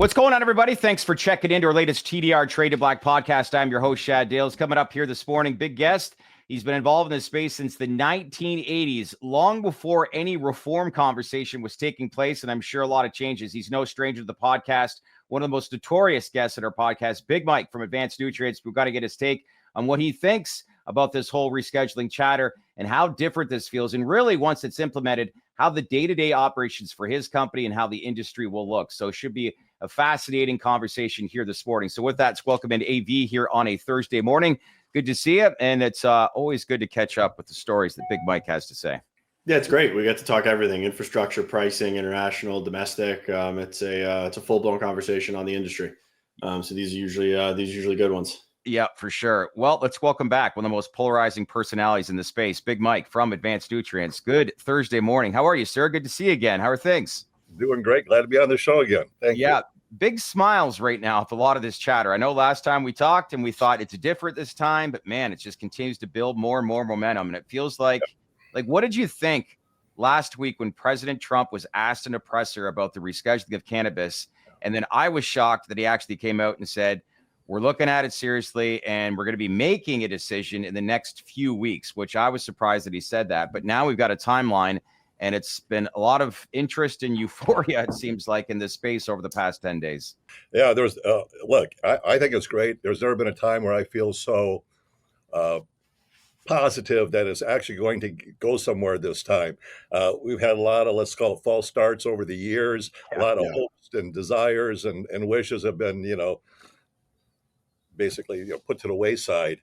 What's going on, everybody? Thanks for checking into our latest TDR Trade to Black podcast. I'm your host, Shad Dales. Coming up here this morning, big guest. He's been involved in this space since the 1980s, long before any reform conversation was taking place, and I'm sure a lot of changes. He's no stranger to the podcast. One of the most notorious guests at our podcast, Big Mike from Advanced Nutrients. We've got to get his take on what he thinks about this whole rescheduling chatter and how different this feels. And really, once it's implemented, how the day-to-day operations for his company and how the industry will look. So it should be a fascinating conversation here this morning. So with that, let's welcome in AV here on a Thursday morning. Good to see you. And it's always good to catch up with the stories that Big Mike has to say. Yeah, it's great. We get to talk everything: infrastructure, pricing, international, domestic. It's a full-blown conversation on the industry. So these are usually good ones. Yeah, for sure. Well, let's welcome back one of the most polarizing personalities in the space, Big Mike from Advanced Nutrients. Good Thursday morning. How are you, sir? Good to see you again. How are things? Doing great. Glad to be on the show again. Thank you. Big smiles right now with a lot of this chatter. I know last time we talked and we thought it's different this time, but man, it just continues to build more and more momentum. And it feels like what did you think last week when President Trump was asked an oppressor about the rescheduling of cannabis? And then I was shocked that he actually came out and said, we're looking at it seriously and we're going to be making a decision in the next few weeks, which I was surprised that he said that. But now we've got a timeline. And it's been a lot of interest and euphoria, it seems like, in this space over the past 10 days. Yeah, there's look, I think it's great. There's never been a time where I feel so positive that it's actually going to go somewhere this time. We've had a lot of, let's call it, false starts over the years. A lot of hopes and desires and wishes have been, basically put to the wayside.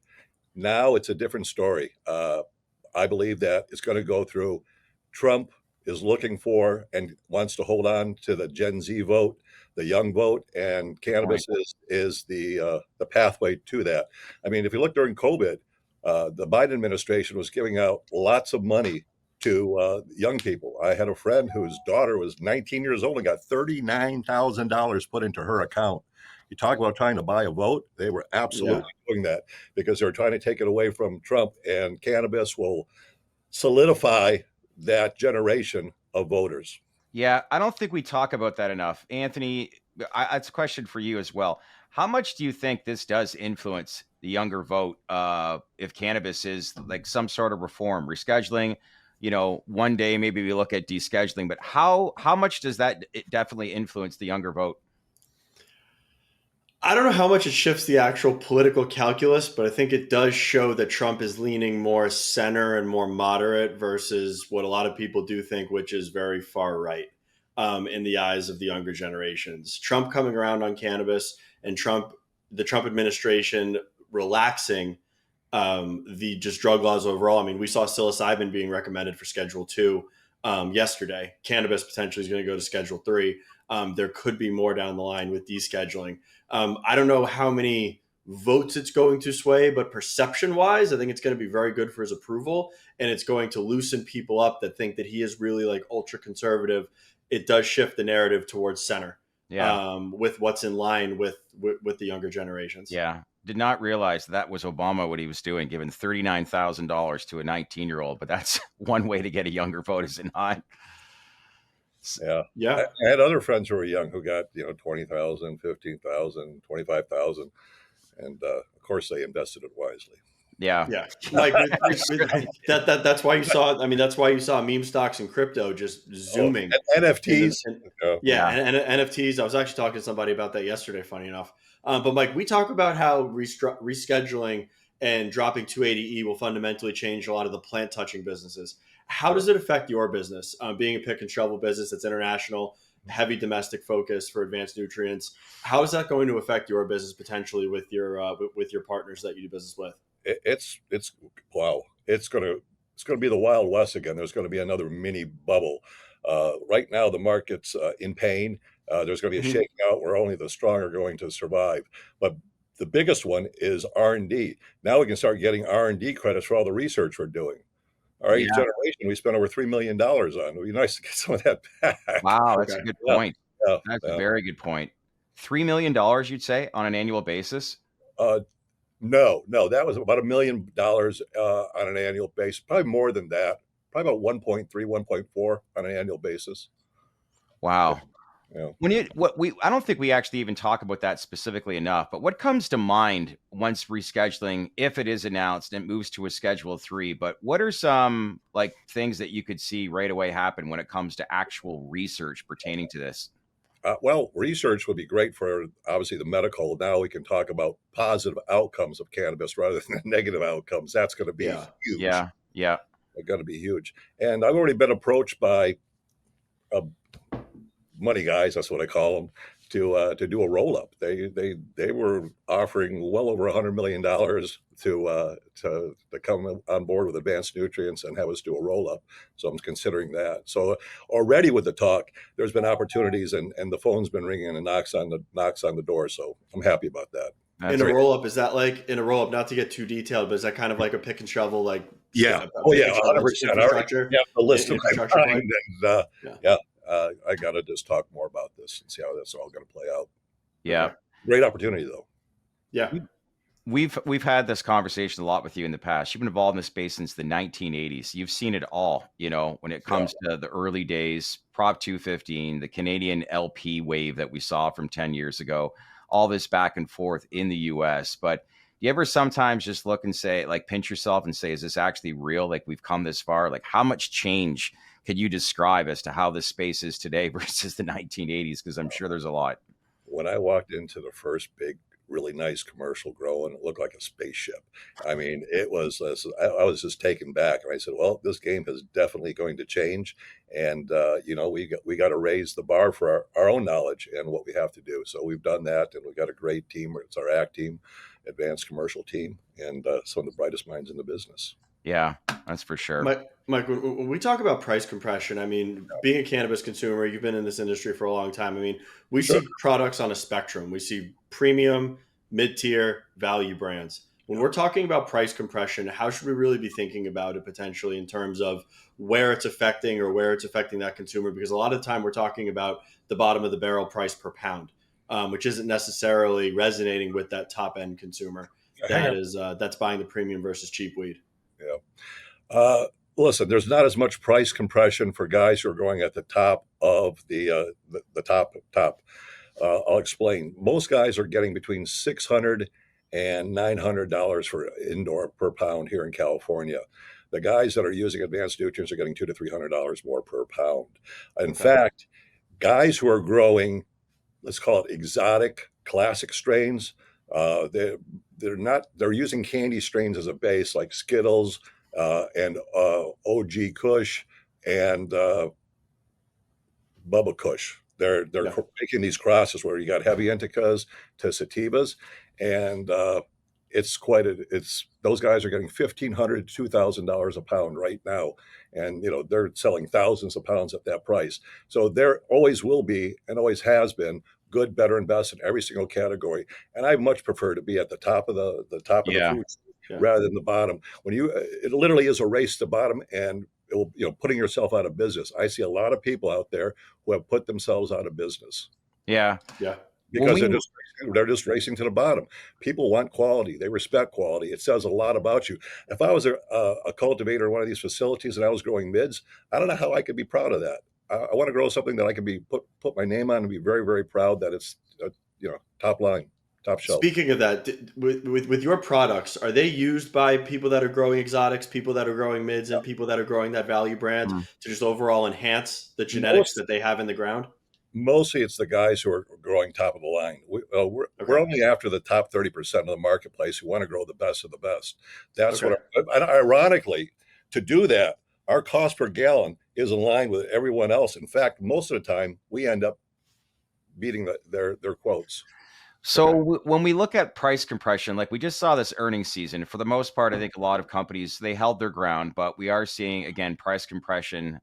Now it's a different story. I believe that it's going to go through. Trump is looking for and wants to hold on to the Gen Z vote, the young vote, and cannabis is the pathway to that. I mean, if you look during COVID, the Biden administration was giving out lots of money to young people. I had a friend whose daughter was 19 years old and got $39,000 put into her account. You talk about trying to buy a vote. They were absolutely doing that because they're trying to take it away from Trump, and cannabis will solidify that generation of voters. Yeah, I don't think we talk about that enough. Anthony, it's a question for you as well. How much do you think this does influence the younger vote if cannabis is like some sort of reform, rescheduling? One day maybe we look at descheduling, but how much does that definitely influence the younger vote? I don't know how much it shifts the actual political calculus, but I think it does show that Trump is leaning more center and more moderate versus what a lot of people do think, which is very far right in the eyes of the younger generations. Trump coming around on cannabis and the Trump administration relaxing the just drug laws overall. I mean, we saw psilocybin being recommended for Schedule 2 yesterday. Cannabis potentially is going to go to Schedule 3. There could be more down the line with descheduling. I don't know how many votes it's going to sway, but perception-wise, I think it's going to be very good for his approval, and it's going to loosen people up that think that he is really like ultra-conservative. It does shift the narrative towards center with what's in line with the younger generations. Yeah. Did not realize that was Obama, what he was doing, giving $39,000 to a 19-year-old, but that's one way to get a younger vote, is it not? Yeah. I had other friends who were young who got, 20,000, 15,000, 25,000. And of course they invested it wisely. Yeah. Like that's why you saw, that's why you saw meme stocks and crypto just zooming. NFTs. And NFTs. I was actually talking to somebody about that yesterday, funny enough. But Mike, we talk about how rescheduling and dropping 280E will fundamentally change a lot of the plant touching businesses. How does it affect your business? Being a pick and shovel business that's international, heavy domestic focus for Advanced Nutrients, how is that going to affect your business potentially with your partners that you do business with? It's wow. It's going to be the Wild West again. There's going to be another mini bubble. Right now, the market's in pain. There's going to be a shakeout where only the strong are going to survive. But the biggest one is R&D. Now we can start getting R&D credits for all the research we're doing. Our age generation, we spent over $3 million on. It would be nice to get some of that back. Wow, that's a good point. That's a very good point. $3 million, you'd say, on an annual basis? No, that was about $1 million on an annual basis. Probably more than that. Probably about 1.3, 1.4 on an annual basis. Wow. Yeah. I don't think we actually even talk about that specifically enough, but what comes to mind once rescheduling, if it is announced and it moves to a Schedule 3, but what are some like things that you could see right away happen when it comes to actual research pertaining to this? Well, research would be great for obviously the medical. Now we can talk about positive outcomes of cannabis rather than negative outcomes. That's going to be Yeah. huge. Yeah. Yeah. It's going to be huge. And I've already been approached by uh, money guys, that's what I call them, to do a roll up. They were offering well over $100 million to come on board with Advanced Nutrients and have us do a roll up. So I'm considering that. So already with the talk, there's been opportunities, and the phone's been ringing and knocks on the door. So I'm happy about that. In That's a great. roll up, is that like in a roll up? Not to get too detailed, but is that kind of like a pick and shovel, like Yeah. a Oh pick yeah. and shovel 100%. I already infrastructure, have the list of infrastructure my play? mind, and Yeah. yeah, I got to just talk more about this and see how that's all going to play out. Yeah. Okay. Great opportunity though. Yeah. We've had this conversation a lot with you in the past. You've been involved in this space since the 1980s. You've seen it all, when it Yeah. comes to the early days, Prop 215, the Canadian LP wave that we saw from 10 years ago, all this back and forth in the US. But do you ever sometimes just look and say, like, pinch yourself and say, is this actually real? Like, we've come this far? Like, how much change could you describe as to how this space is today versus the 1980s? Because I'm sure there's a lot. When I walked into the first big, really nice commercial grow, and it looked like a spaceship. I mean, it was. I was just taken back, and I said, "Well, this game is definitely going to change, and we got to raise the bar for our own knowledge and what we have to do." So we've done that, and we've got a great team. It's our ACT team, advanced commercial team, and some of the brightest minds in the business. Yeah, that's for sure. Mike, when we talk about price compression, I mean, being a cannabis consumer, you've been in this industry for a long time. I mean, we Sure. see products on a spectrum. We see premium, mid-tier, value brands. When we're talking about price compression, how should we really be thinking about it potentially in terms of where it's affecting that consumer? Because a lot of the time we're talking about the bottom of the barrel price per pound, which isn't necessarily resonating with that top end consumer that's buying the premium versus cheap weed. Yeah. Listen, there's not as much price compression for guys who are going at the top of the top. I'll explain. Most guys are getting between $600 and $900 for indoor per pound here in California. The guys that are using advanced nutrients are getting $200 to $300 more per pound. In Okay. fact, guys who are growing, let's call it exotic classic strains, they're using candy strains as a base, like Skittles and OG Kush and Bubba Kush. They're Yeah. making these crosses where you got heavy indicas to sativas, and it's those guys are getting $1,500 to $2,000 a pound right now, and they're selling thousands of pounds at that price. So there always will be, and always has been, good, better, and best in every single category. And I much prefer to be at the top of the top of the Yeah. food rather than the bottom. It literally is a race to bottom, and it will, putting yourself out of business. I see a lot of people out there who have put themselves out of business Yeah. Yeah. because they're just racing to the bottom. People want quality. They respect quality. It says a lot about you. If I was a cultivator in one of these facilities and I was growing mids, I don't know how I could be proud of that. I want to grow something that I can put my name on and be very, very proud that it's top line, top shelf. Speaking of that, with your products, are they used by people that are growing exotics, people that are growing mids, and people that are growing that value brand Mm. to just overall enhance the genetics that they have in the ground? Mostly it's the guys who are growing top of the line. We're Okay. only after the top 30% of the marketplace who want to grow the best of the best. That's Okay. and ironically, to do that, our cost per gallon is in line with everyone else. In fact, most of the time we end up beating their quotes. So Okay. when we look at price compression, like we just saw this earnings season, for the most part, I think a lot of companies, they held their ground, but we are seeing, again, price compression,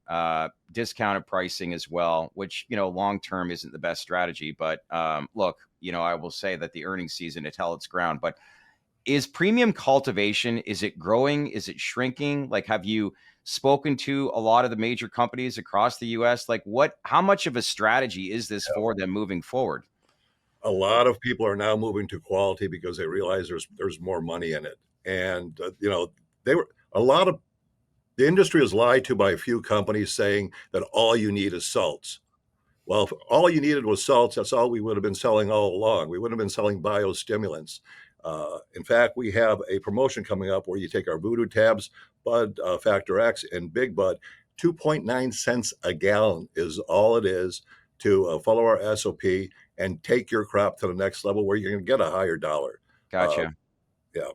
discounted pricing as well, which, long term isn't the best strategy. But look, I will say that the earnings season, it held its ground. But is premium cultivation, is it growing? Is it shrinking? Like, have you spoken to a lot of the major companies across the US? Like, how much of a strategy is this for them moving forward? A lot of people are now moving to quality because they realize there's more money in it. And they were a lot of the industry is lied to by a few companies saying that all you need is salts. Well, if all you needed was salts, that's all we would have been selling all along. We wouldn't have been selling biostimulants. In fact, we have a promotion coming up where you take our Voodoo tabs, Bud, Factor X, and Big Bud. 2.9 cents a gallon is all it is to follow our SOP and take your crop to the next level where you're going to get a higher dollar. Gotcha. Yeah.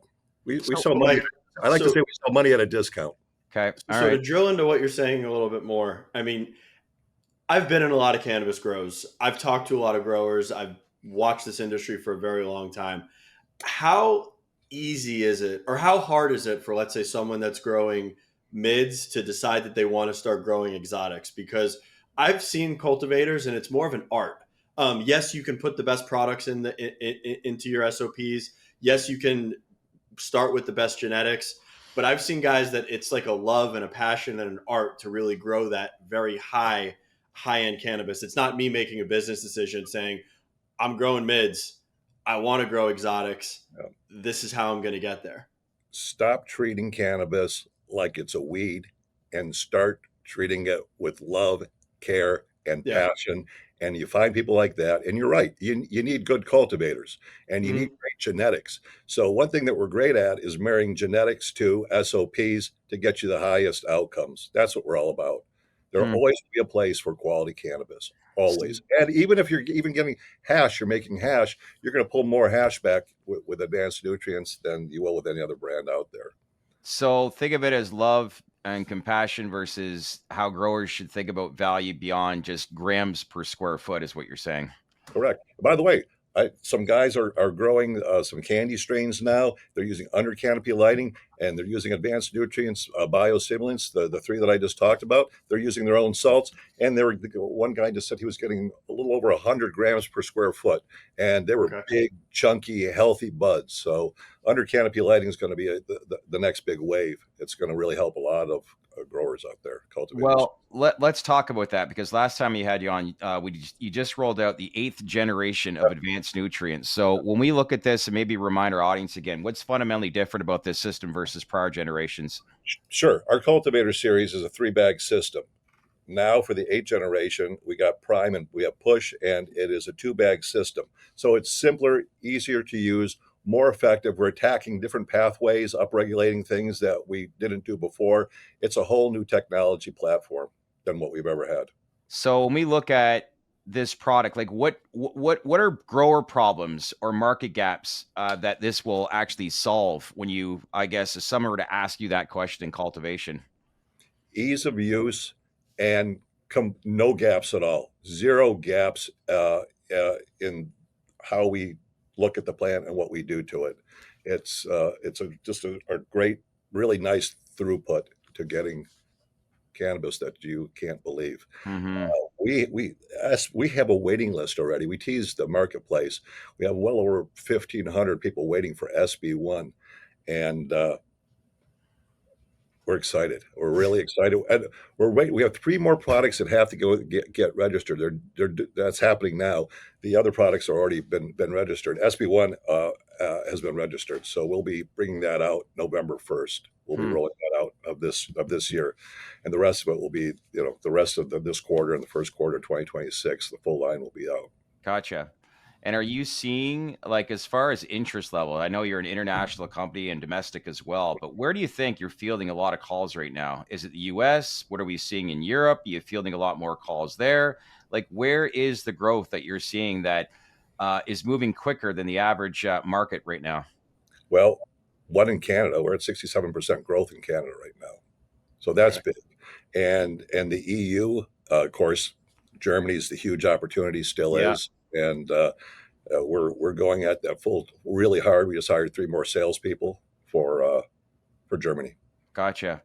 We So- sell Well, money. Mike, I like to so- say we sell money at a discount. Okay. All So to right. drill into what you're saying a little bit more, I mean, I've been in a lot of cannabis grows. I've talked to a lot of growers. I've watched this industry for a very long time. How easy is it, or how hard is it for, let's say, someone that's growing mids to decide that they want to start growing exotics? Because I've seen cultivators, and it's more of an art. Yes, you can put the best products into your SOPs. Yes, you can start with the best genetics. But I've seen guys that it's like a love and a passion and an art to really grow that very high end cannabis. It's not me making a business decision saying, I'm growing mids, I want to grow exotics. Yeah. This is how I'm going to get there. Stop treating cannabis like it's a weed and start treating it with love, care, and Yeah. passion. And you find people like that. And you're right. You need good cultivators and you Mhm. need great genetics. So one thing that we're great at is marrying genetics to SOPs to get you the highest outcomes. That's what we're all about. There'll Hmm. always be a place for quality cannabis. Always. And even if you're even getting hash, you're making hash, you're going to pull more hash back with advanced nutrients than you will with any other brand out there. So think of it as love and compassion versus how growers should think about value beyond just grams per square foot, is what you're saying. Correct. By the way, some guys are growing some candy strains now. They're using under canopy lighting and they're using advanced nutrients, biostimulants, the three that I just talked about. They're using their own salts. And one guy just said he was getting a little over 100 grams per square foot. And they were Okay. big, chunky, healthy buds. So under canopy lighting is going to be the next big wave. It's going to really help a lot of growers out there, cultivators. Well, let's talk about that, because last time you had you on, you just rolled out the 8th generation of advanced nutrients. So when we look at this, and maybe remind our audience again, what's fundamentally different about this system versus prior generations? Sure. Our cultivator series is a 3-bag system. Now for the 8th generation, we got Prime and we have Push, and it is a 2-bag system. So it's simpler, easier to use, more effective. We're attacking different pathways, upregulating things that we didn't do before. It's a whole new technology platform than what we've ever had. So when we look at this product, like what are grower problems or market gaps that this will actually solve? When you, I guess, if someone were to ask you that question in cultivation. Ease of use and no gaps at all. Zero gaps in how we look at the plant and what we do to it. It's just a great, really nice throughput to getting cannabis that you can't believe. Mm-hmm. We have a waiting list already. We teased the marketplace. We have well over 1,500 people waiting for SB1, and we're excited. We're really excited. And we have 3 more products that have to go get registered. That's happening now. The other products are already been registered. SB1 has been registered, so we'll be bringing that out November 1st. We'll be rolling that out of this year, and the rest of it will be the rest of this quarter and the first quarter of 2026. The full line will be out. Gotcha. And are you seeing, like, as far as interest level, I know you're an international company and domestic as well, but where do you think you're fielding a lot of calls right now? Is it the US? What are we seeing in Europe? Are you fielding a lot more calls there? Like, where is the growth that you're seeing that is moving quicker than the average market right now? Well, one in Canada, we're at 67% growth in Canada right now. So that's big. And the EU, of course, Germany's the huge opportunity still Yeah. is. And we're going at that full really hard. We just hired 3 more salespeople for Germany. Gotcha.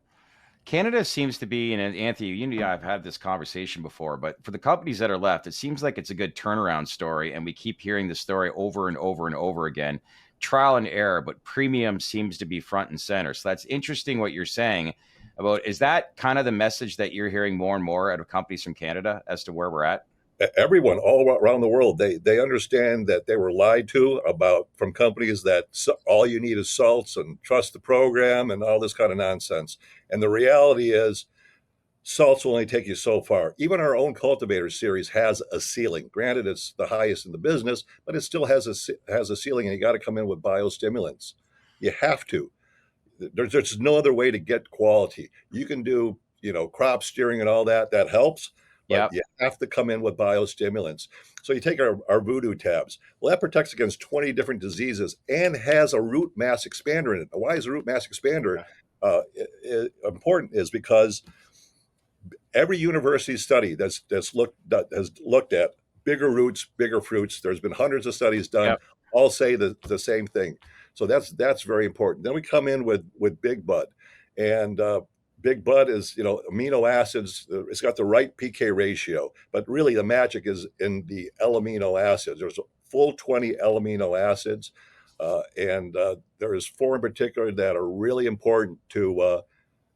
Canada seems to be, and Anthony, you and I have had this conversation before, but for the companies that are left, it seems like it's a good turnaround story. And we keep hearing the story over and over and over again. Trial and error, but premium seems to be front and center. So that's interesting what you're saying about, is that kind of the message that you're hearing more and more out of companies from Canada as to where we're at? Everyone all around the world, they understand that they were lied to about from companies that all you need is salts and trust the program and all this kind of nonsense. And the reality is salts will only take you so far. Even our own cultivator series has a ceiling. Granted, it's the highest in the business, but it still has a ceiling, and you got to come in with biostimulants. You have to. There's no other way to get quality. You can do, crop steering and all that. That helps, but Yep. you have to come in with biostimulants. So you take our voodoo tabs. Well, that protects against 20 different diseases and has a root mass expander in it. Now, why is a root mass expander important? Is because every university study has looked at bigger roots, bigger fruits. There's been hundreds of studies done, Yep. all say the same thing. So that's very important. Then we come in with Big Bud, and Big Bud is amino acids. It's got the right PK ratio, but really the magic is in the L-amino acids. There's a full 20 L-amino acids, and there is 4 in particular that are really important to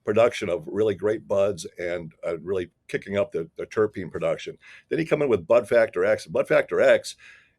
production of really great buds and really kicking up the terpene production. Then you come in with Bud Factor X. Bud Factor X,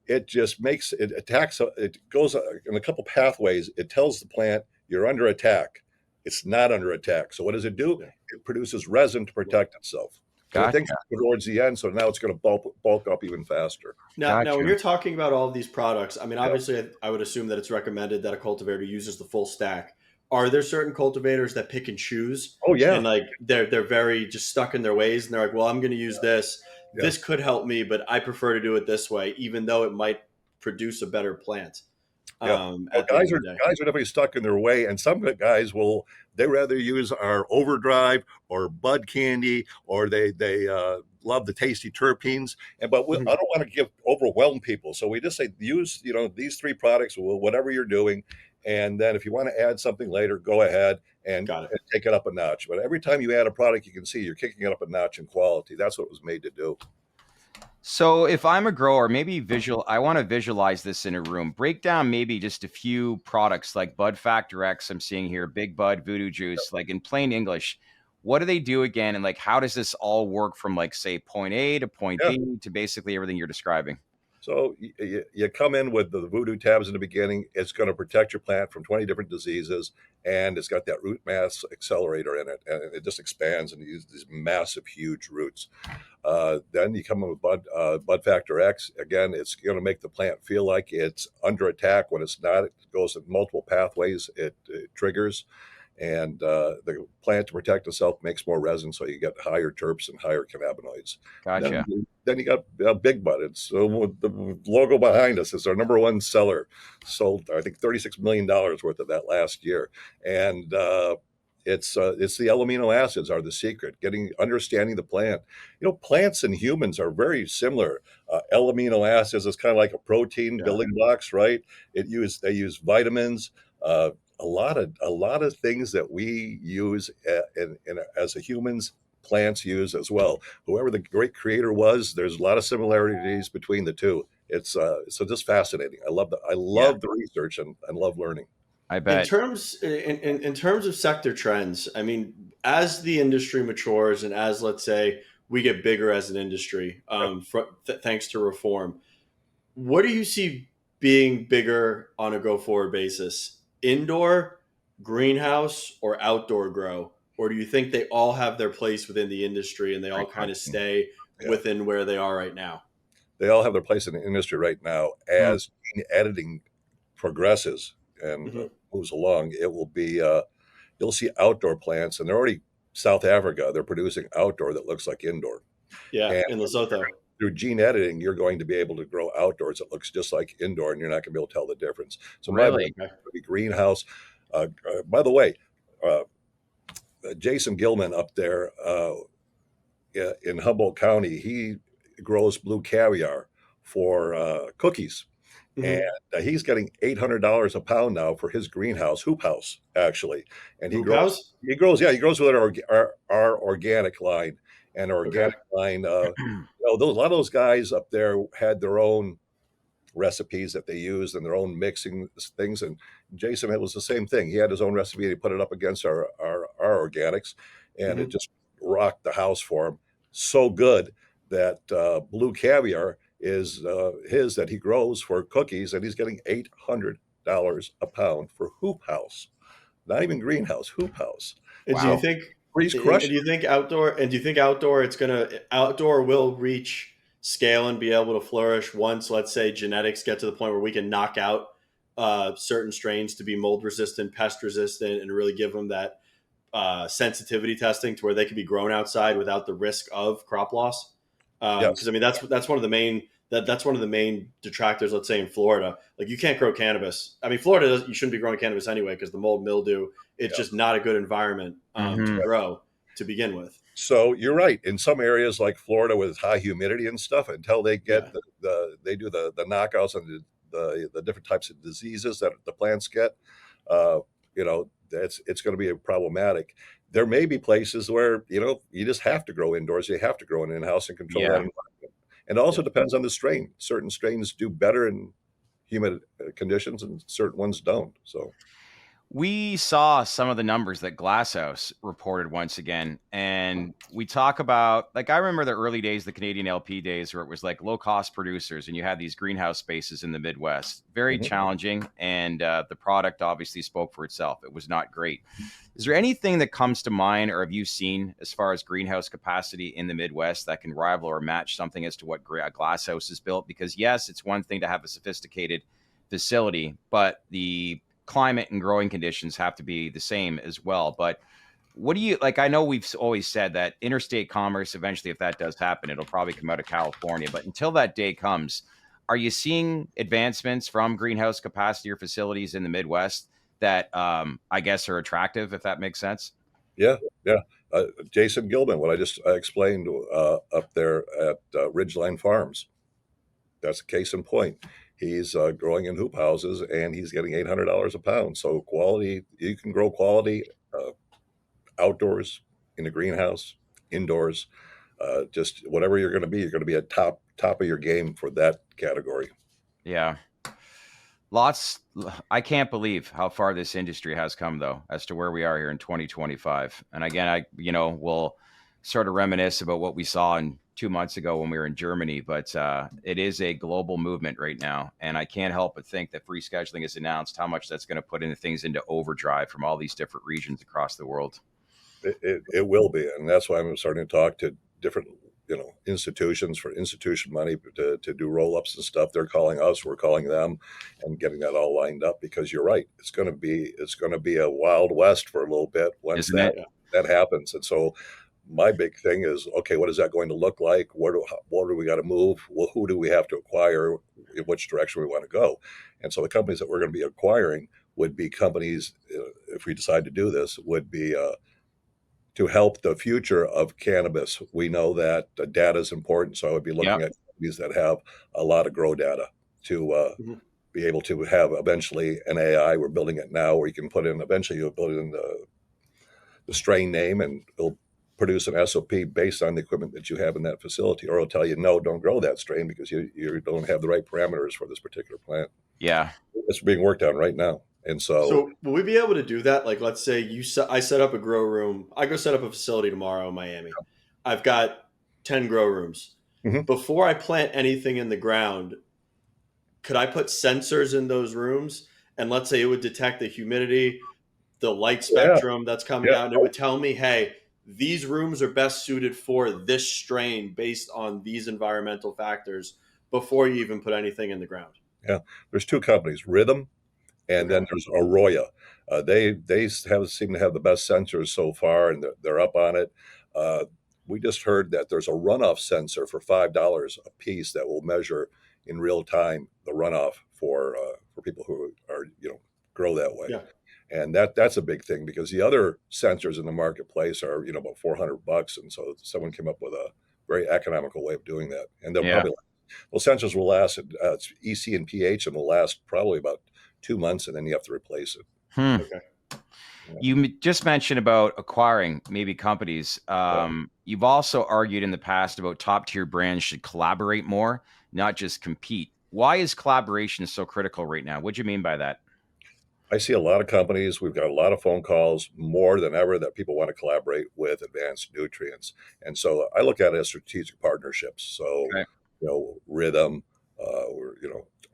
it just makes it attacks. It goes in a couple pathways. It tells the plant you're under attack. It's not under attack. So what does it do? Yeah. It produces resin to protect itself. And it Gotcha. thinks towards the end, so now it's going to bulk up even faster. Now, when Gotcha. you're talking about all of these products, I mean, obviously, I would assume that it's recommended that a cultivator uses the full stack. Are there certain cultivators that pick and choose, Oh yeah, and like they're very just stuck in their ways, and they're like, well, I'm going to use this. Yeah. This could help me, but I prefer to do it this way, even though it might produce a better plant. Yeah. At the end Guys of are the day. definitely stuck in their way, and some guys they rather use our Overdrive or Bud Candy, or they love the tasty terpenes. I don't want to overwhelm people, so we just say use these 3 products, whatever you're doing, and then if you want to add something later, go ahead and Got it. take it up a notch. But every time you add a product, you can see you're kicking it up a notch in quality. That's what it was made to do. So if I'm a grower, I want to visualize this in a room. Break down maybe just a few products like Bud Factor X I'm seeing here, Big Bud, Voodoo Juice, like in plain English. What do they do again? And like, how does this all work from like, say, point A to point Yeah. B to basically everything you're describing? So you come in with the voodoo tabs in the beginning. It's going to protect your plant from 20 different diseases, and it's got that root mass accelerator in it, and it just expands and uses these massive, huge roots. Then you come in with Bud Factor X. Again, it's going to make the plant feel like it's under attack when it's not. It goes in multiple pathways. It triggers. And the plant, to protect itself, makes more resin, so you get higher terps and higher cannabinoids. Gotcha. Then you got Big Bud. It's the logo behind us is our number 1 seller. Sold, I think, $36 million worth of that last year, and it's the L-amino acids are the secret. Understanding the plant. Plants and humans are very similar. L-amino acids is kind of like a protein building blocks, right? They use vitamins. A lot of things that we use as a humans, plants use as well. Whoever the great creator was, there's a lot of similarities between the two. It's so just fascinating. I love the research and love learning. I bet. In terms of sector trends, I mean, as the industry matures and as, let's say, we get bigger as an industry, thanks to reform, what do you see being bigger on a go forward basis? Indoor, greenhouse, or outdoor grow? Or do you think they all have their place within the industry and they all kind of stay within where they are right now? They all have their place in the industry right now. As gene editing progresses and moves along, it will be you'll see outdoor plants, and they're already South Africa. They're producing outdoor that looks like indoor. Yeah, And in Lesotho. through gene editing, you're going to be able to grow outdoors that looks just like indoor, and you're not going to be able to tell the difference. So Really? my greenhouse. By the way, Jason Gilman up there in Humboldt County, he grows blue caviar for cookies. And he's getting $800 a pound now for his greenhouse, hoop house, actually. And he grows with our organic line. And our organic line, a lot of those guys up there had their own recipes that they used and their own mixing things. And Jason, it was the same thing. He had his own recipe, and he put it up against our organics, and it just rocked the house for him. So good that blue caviar is his that he grows for cookies, and he's getting $800 a pound for hoop house, not even greenhouse, hoop house. And Wow. do you think He's And crushing. do you think outdoor? And do you think outdoor will reach scale and be able to flourish once, let's say, genetics get to the point where we can knock out certain strains to be mold resistant, pest resistant, and really give them that sensitivity testing to where they can be grown outside without the risk of crop loss. Because Yes. I mean that's one of the main that's one of the main detractors. Let's say in Florida, like you can't grow cannabis. I mean, Florida you shouldn't be growing cannabis anyway because the mold mildew. It's Yeah. just not a good environment to Hmm. grow to begin with. So you're right. In some areas like Florida with high humidity and stuff, until they get Yeah, they do the knockouts on the different types of diseases that the plants get, uh, it's going to be problematic. There may be places where you just have to grow indoors. You have to grow in house and control that Yeah. environment. And it also yeah. depends on the strain. Certain strains do better in humid conditions, and certain ones don't. So We saw some of the numbers that Glasshouse reported once again, and we talk about, like, I remember the early days, the Canadian LP days, where it was like low cost producers, and you had these greenhouse spaces in the Midwest. Very mhm. challenging, and the product obviously spoke for itself. It was not great. Is there anything that comes to mind, or have you seen as far as greenhouse capacity in the Midwest that can rival or match something as to what Glasshouse has built? Because yes, it's one thing to have a sophisticated facility, but the climate and growing conditions have to be the same as well. But what do you like? I know we've always said that interstate commerce, eventually, if that does happen, it'll probably come out of California. But until that day comes, are you seeing advancements from greenhouse capacity or facilities in the Midwest that I guess are attractive, if that makes sense? Yeah, yeah. Jason Gilman, what I explained up there at Ridgeline Farms. That's a case in point. He's growing in hoop houses and he's getting $800 a pound. So quality, you can grow quality uh, outdoors, in the greenhouse, indoors. Just whatever you're going to be, you're going to be at top of your game for that category. Yeah. Lots. I can't believe how far this industry has come, though, as to where we are here in 2025. And again, we'll sort of reminisce about what we saw in 2 months ago when we were in Germany, but it is a global movement right now. And I can't help but think that free scheduling has announced how much that's going to put into things into overdrive from all these different regions across the world. It will be, and that's why I'm starting to talk to different institutions for institution money to do roll-ups and stuff. They're calling us, we're calling them, and getting that all lined up, because you're right, it's going to be a wild west for a little bit once Isn't that it? that happens. And so my big thing is, okay, what is that going to look like? What do we got to move? Well, who do we have to acquire? In which direction we want to go? And so the companies that we're going to be acquiring would be companies, if we decide to do this, would be to help the future of cannabis. We know that data is important, so I would be looking Yep. at companies that have a lot of grow data to Mhm. be able to have eventually an AI. We're building it now, where you can put in, eventually you'll put in the strain name, and it'll produce an SOP based on the equipment that you have in that facility, or it'll tell you, no, don't grow that strain because you don't have the right parameters for this particular plant. Yeah. It's being worked on right now. And so, So will we be able to do that? Like, let's say I set up a grow room. I go set up a facility tomorrow in Miami. I've got 10 grow rooms. mhm. Before I plant anything in the ground, could I put sensors in those rooms? And let's say it would detect the humidity, the light Yeah, spectrum that's coming yeah. out, and it would tell me, hey, these rooms are best suited for this strain based on these environmental factors before you even put anything in the ground. Yeah, there's two companies, Rhythm, and Okay. then there's Arroya. They seem to have the best sensors so far, and they're up on it. Uh, we just heard that there's a runoff sensor for $5 a piece that will measure in real time the runoff for people who are grow that way. Yeah. And that's a big thing, because the other sensors in the marketplace are about $400, and so someone came up with a very economical way of doing that, and they'll Yeah. probably those sensors will last. It's EC and pH, and will last probably about 2 months, and then you have to replace it. Hmm. Okay. Yeah. You just mentioned about acquiring maybe companies. Yeah. You've also argued in the past about top tier brands should collaborate more, not just compete. Why is collaboration so critical right now? What do you mean by that? I see a lot of companies. We've got a lot of phone calls, more than ever, that people want to collaborate with Advanced Nutrients, and so I look at it as strategic partnerships. So, Okay. Rhythm, or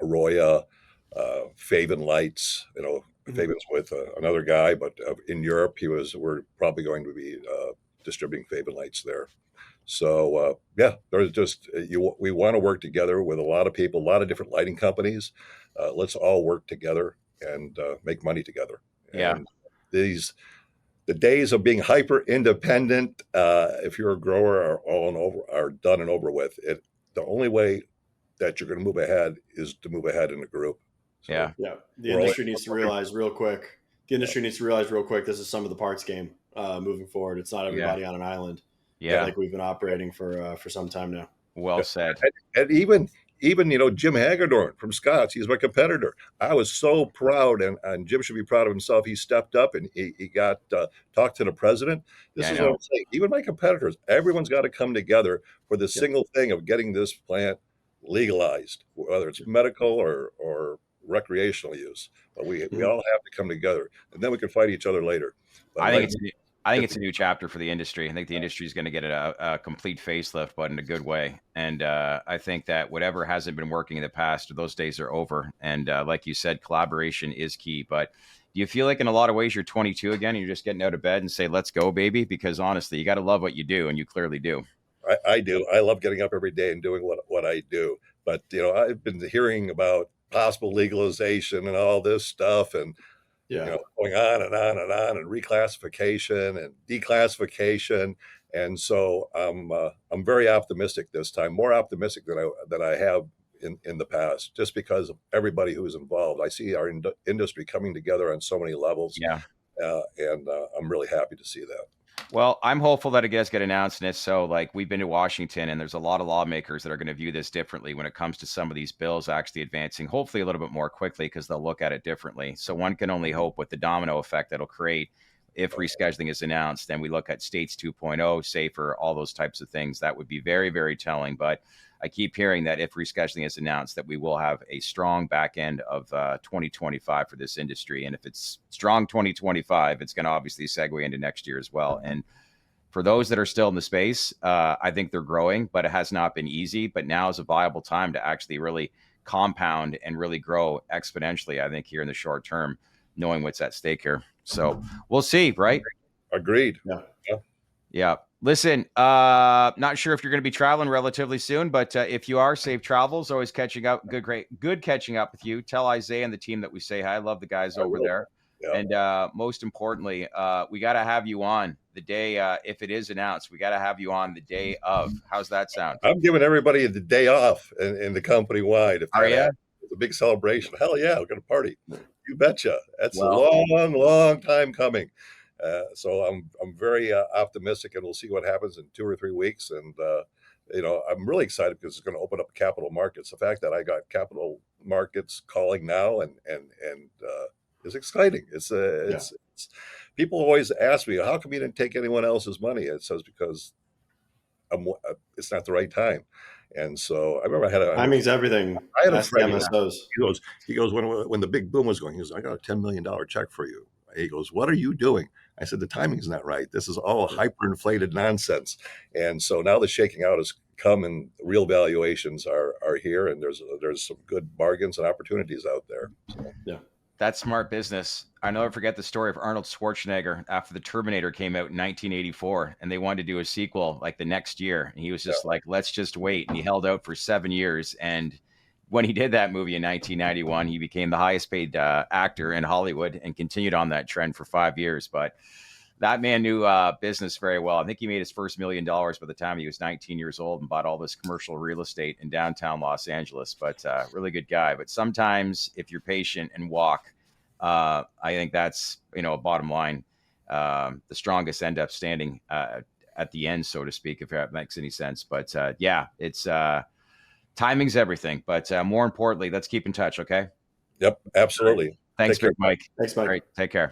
Arroya, Faven Lights. Mhm. Faven's with another guy, but in Europe, we're probably going to be distributing Faven lights there. So there's just we want to work together with a lot of people, a lot of different lighting companies. Let's all work together and make money together. Yeah. And the days of being hyper independent, if you're a grower, are done and over with. The only way that you're going to move ahead is to move ahead in a group. So Yeah. The industry needs to realize real quick. This is some of the parts game moving forward. It's not everybody on an island. Yeah. Like we've been operating for some time now. Well said. And even Jim Hagedorn from Scott's, he's my competitor. I was so proud, and Jim should be proud of himself. He stepped up and he got talked to the president. This is what I'm saying. Even my competitors, everyone's got to come together for the single thing of getting this plant legalized, whether it's medical or recreational use. But we all have to come together, and then we can fight each other later. But I think it's a new chapter for the industry. I think the industry is going to get a complete facelift, but in a good way. And I think that whatever hasn't been working in the past, those days are over. And like you said, collaboration is key. But do you feel like in a lot of ways you're 22 again and you're just getting out of bed and say, let's go, baby? Because honestly, you got to love what you do, and you clearly do. I do. I love getting up every day and doing what I do. But, I've been hearing about possible legalization and all this stuff, and going on and on and on, and reclassification and declassification. And so I'm very optimistic this time, more optimistic than I have in the past, just because of everybody who's involved. I see our industry coming together on so many levels. Yeah. And I'm really happy to see that. Well, I'm hopeful that it does get announced. And it's so, like, we've been to Washington, and there's a lot of lawmakers that are going to view this differently when it comes to some of these bills actually advancing, hopefully a little bit more quickly, because they'll look at it differently. So one can only hope with the domino effect that'll create if rescheduling is announced. Then we look at states 2.0, safer, all those types of things. That would be very, very telling. But I keep hearing that if rescheduling is announced, that we will have a strong back end of 2025 for this industry. And if it's strong 2025, it's going to obviously segue into next year as well. And for those that are still in the space, I think they're growing, but it has not been easy. But now is a viable time to actually really compound and really grow exponentially, I think, here in the short term, knowing what's at stake here. So we'll see, right? Agreed. Yeah. Listen, not sure if you're going to be traveling relatively soon, but if you are, safe travels. Always catching up. Good catching up with you. Tell Isaiah and the team that we say hi. I love the guys over there. Yeah. And most importantly, we got to have you on the day, if it is announced, we got to have you on the day of. How's that sound? I'm giving everybody the day off in the company wide. Are you? It's a big celebration. Hell yeah, we're going to party. You betcha. That's a long time coming. So I'm very optimistic, and we'll see what happens in 2 or 3 weeks. And I'm really excited because it's going to open up capital markets. The fact that I got capital markets calling now and is exciting. It's people always ask me, how come you didn't take anyone else's money? It says because it's not the right time. And so I remember timing's everything. I had a friend. He goes when the big boom was going, he goes, I got a $10 million check for you. He goes, what are you doing? I said, the timing's not right. This is all hyperinflated nonsense. And so now the shaking out has come, and real valuations are here, and there's some good bargains and opportunities out there. So, yeah. That's smart business. I never forget the story of Arnold Schwarzenegger after the Terminator came out in 1984, and they wanted to do a sequel like the next year. And he was just like, let's just wait. And he held out for 7 years. And when he did that movie in 1991, he became the highest paid actor in Hollywood and continued on that trend for 5 years. But that man knew business very well. I think he made his first $1 million by the time he was 19 years old and bought all this commercial real estate in downtown Los Angeles. But really good guy. But sometimes if you're patient and walk, I think that's, a bottom line. The strongest end up standing at the end, so to speak, if that makes any sense. But it's timing's everything. But more importantly, let's keep in touch. Okay. Yep. Absolutely. Thanks, Big Mike. Thanks, Mike. All right, take care.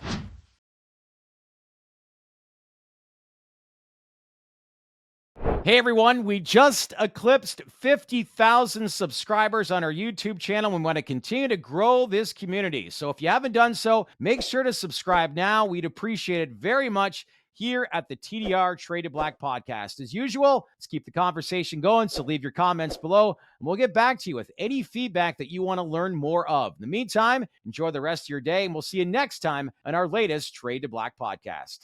Hey everyone, we just eclipsed 50,000 subscribers on our YouTube channel. We want to continue to grow this community. So if you haven't done so, make sure to subscribe now. We'd appreciate it very much here at the TDR Traded Black podcast. As usual, let's keep the conversation going. So leave your comments below and we'll get back to you with any feedback that you want to learn more of. In the meantime, enjoy the rest of your day and we'll see you next time on our latest Trade to Black podcast.